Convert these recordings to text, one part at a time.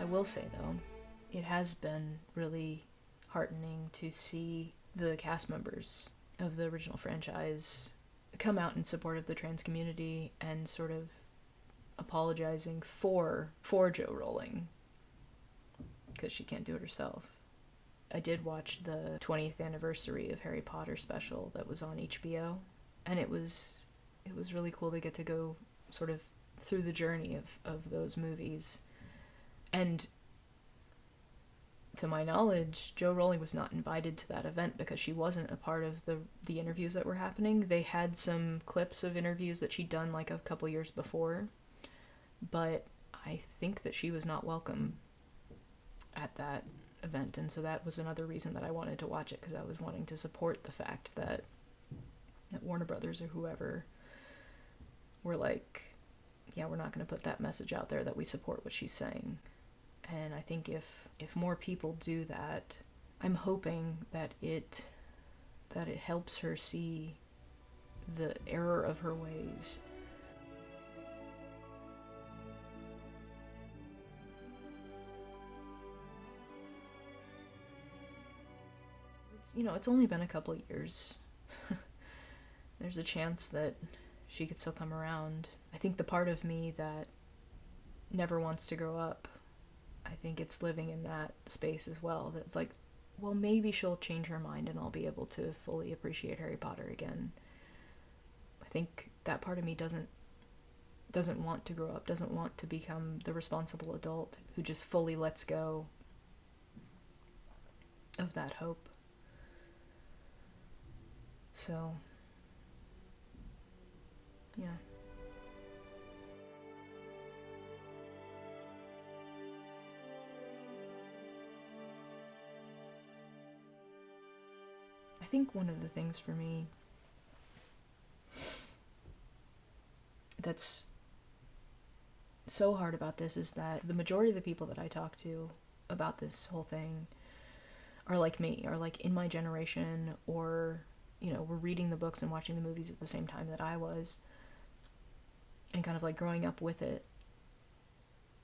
will say, though, it has been really heartening to see the cast members of the original franchise come out in support of the trans community and sort of apologizing for Jo Rowling, because she can't do it herself. I did watch the 20th anniversary of Harry Potter special that was on HBO, and it was really cool to get to go sort of through the journey of those movies. And to my knowledge, Jo Rowling was not invited to that event because she wasn't a part of the interviews that were happening. They had some clips of interviews that she'd done like a couple years before, but I think that she was not welcome at that event, and so that was another reason that I wanted to watch it, because I was wanting to support the fact that Warner Brothers or whoever were like, yeah, we're not going to put that message out there that we support what she's saying. And I think if more people do that, I'm hoping that it helps her see the error of her ways. It's only been a couple years. There's a chance that she could still come around. I think the part of me that never wants to grow up, I think it's living in that space as well. That's like, well, maybe she'll change her mind and I'll be able to fully appreciate Harry Potter again. I think that part of me doesn't want to grow up, doesn't want to become the responsible adult who just fully lets go of that hope. So, yeah. I think one of the things for me that's so hard about this is that the majority of the people that I talk to about this whole thing are like me, are like in my generation, or were reading the books and watching the movies at the same time that I was, and kind of like growing up with it.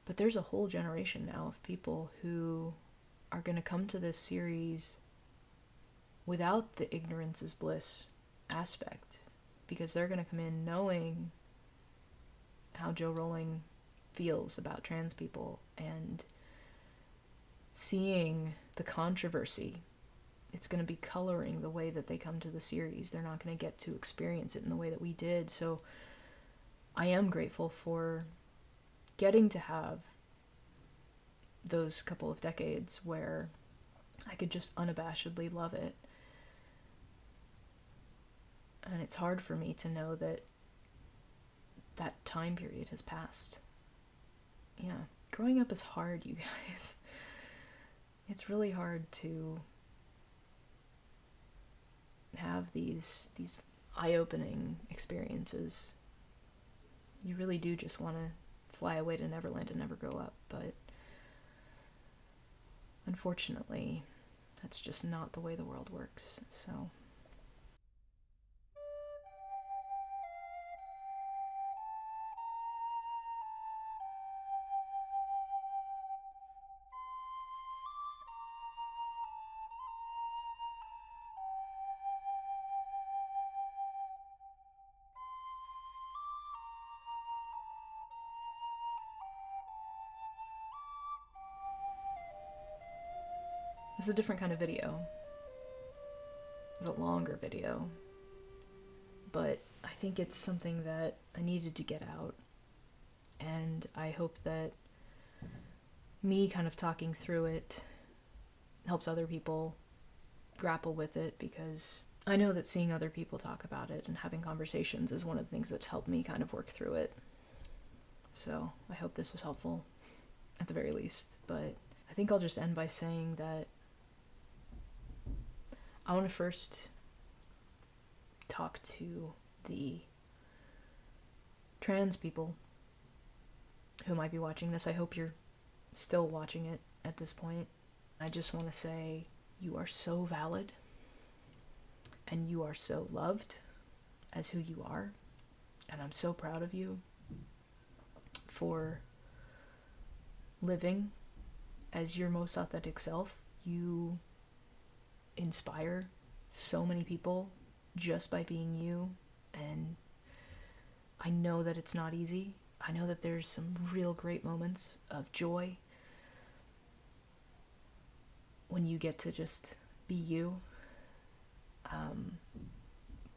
But there's a whole generation now of people who are going to come to this series without the ignorance is bliss aspect, because they're going to come in knowing how Jo Rowling feels about trans people and seeing the controversy. It's going to be coloring the way that they come to the series. They're not going to get to experience it in the way that we did. So I am grateful for getting to have those couple of decades where I could just unabashedly love it. And it's hard for me to know that that time period has passed. Yeah, growing up is hard, you guys. It's really hard to have these eye-opening experiences. You really do just want to fly away to Neverland and never grow up, but unfortunately, that's just not the way the world works, so... This is a different kind of video. It's a longer video. But I think it's something that I needed to get out. And I hope that me kind of talking through it helps other people grapple with it, because I know that seeing other people talk about it and having conversations is one of the things that's helped me kind of work through it. So I hope this was helpful, at the very least. But I think I'll just end by saying that I want to first talk to the trans people who might be watching this. I hope you're still watching it at this point. I just want to say you are so valid, and you are so loved as who you are, and I'm so proud of you for living as your most authentic self, you inspire so many people just by being you. And I know that it's not easy. I know that there's some real great moments of joy when you get to just be you.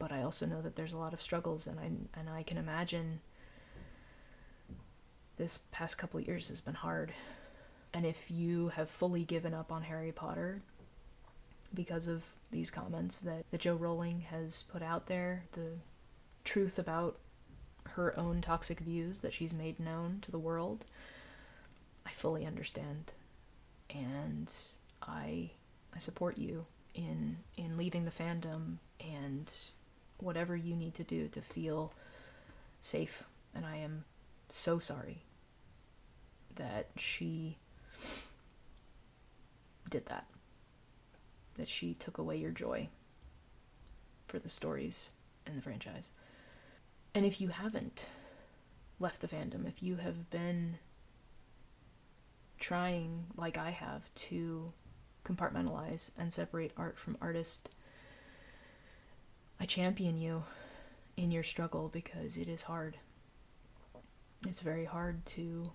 But I also know that there's a lot of struggles, and I can imagine this past couple years has been hard. And if you have fully given up on Harry Potter because of these comments that Joe Rowling has put out there, the truth about her own toxic views that she's made known to the world, I fully understand. And I support you in leaving the fandom and whatever you need to do to feel safe. And I am so sorry that she did that she took away your joy for the stories in the franchise. And if you haven't left the fandom, if you have been trying, like I have, to compartmentalize and separate art from artist, I champion you in your struggle, because it is hard. It's very hard to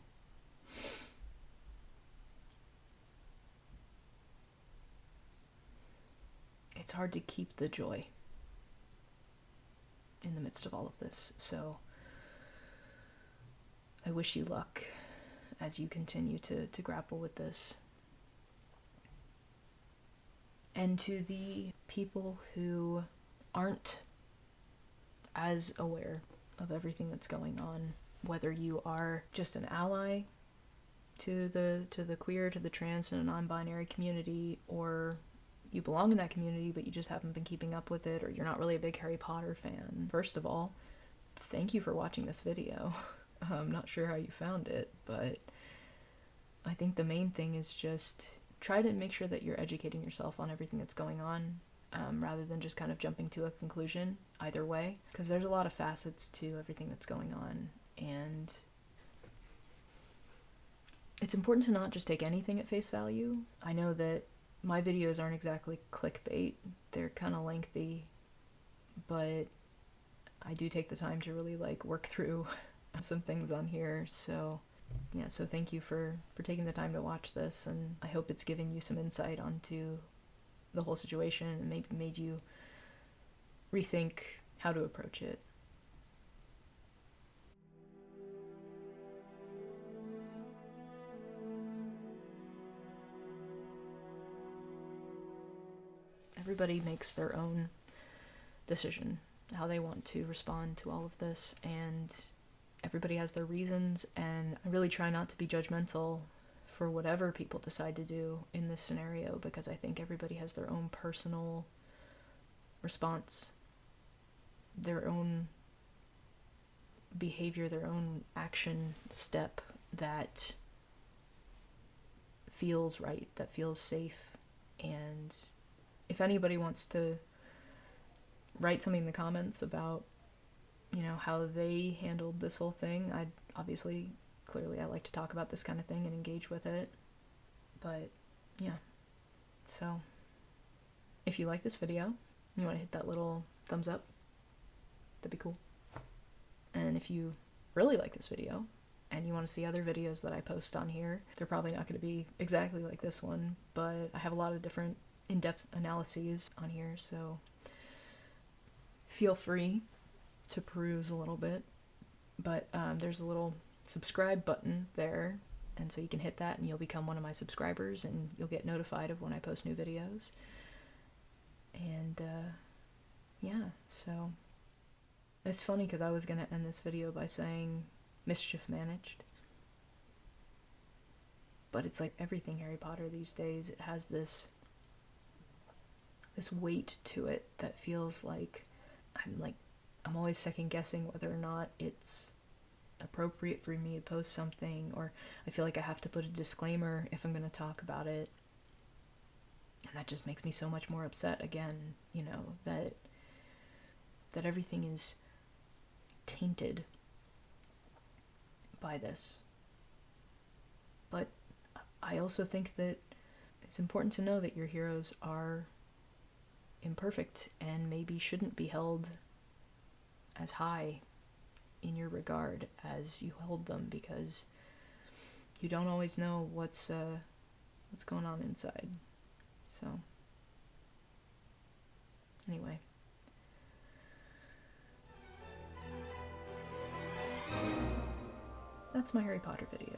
keep the joy in the midst of all of this. So I wish you luck as you continue to grapple with this. And to the people who aren't as aware of everything that's going on, whether you are just an ally to the queer, to the trans and non-binary community, or you belong in that community but you just haven't been keeping up with it, or you're not really a big Harry Potter fan, first of all, thank you for watching this video. I'm not sure how you found it, but I think the main thing is just try to make sure that you're educating yourself on everything that's going on, rather than just kind of jumping to a conclusion either way, because there's a lot of facets to everything that's going on, and it's important to not just take anything at face value. I know that my videos aren't exactly clickbait, they're kind of lengthy, but I do take the time to really work through some things on here. So yeah, so thank you for taking the time to watch this, and I hope it's given you some insight onto the whole situation and maybe made you rethink how to approach it. Everybody makes their own decision how they want to respond to all of this, and everybody has their reasons, and I really try not to be judgmental for whatever people decide to do in this scenario, because I think everybody has their own personal response, their own behavior, their own action step that feels right, that feels safe. And if anybody wants to write something in the comments about, how they handled this whole thing, clearly I like to talk about this kind of thing and engage with it. But yeah, so if you like this video, you want to hit that little thumbs up, that'd be cool. And if you really like this video and you want to see other videos that I post on here, they're probably not going to be exactly like this one, but I have a lot of different in-depth analyses on here, so feel free to peruse a little bit. But there's a little subscribe button there, and so you can hit that and you'll become one of my subscribers and you'll get notified of when I post new videos. And yeah, so it's funny because I was gonna end this video by saying mischief managed, but it's like everything Harry Potter these days, it has this weight to it that feels like I'm always second guessing whether or not it's appropriate for me to post something, or I feel like I have to put a disclaimer if I'm going to talk about it, and that just makes me so much more upset again, that everything is tainted by this. But I also think that it's important to know that your heroes are imperfect and maybe shouldn't be held as high in your regard as you hold them, because you don't always know what's going on inside. So, anyway. That's my Harry Potter video.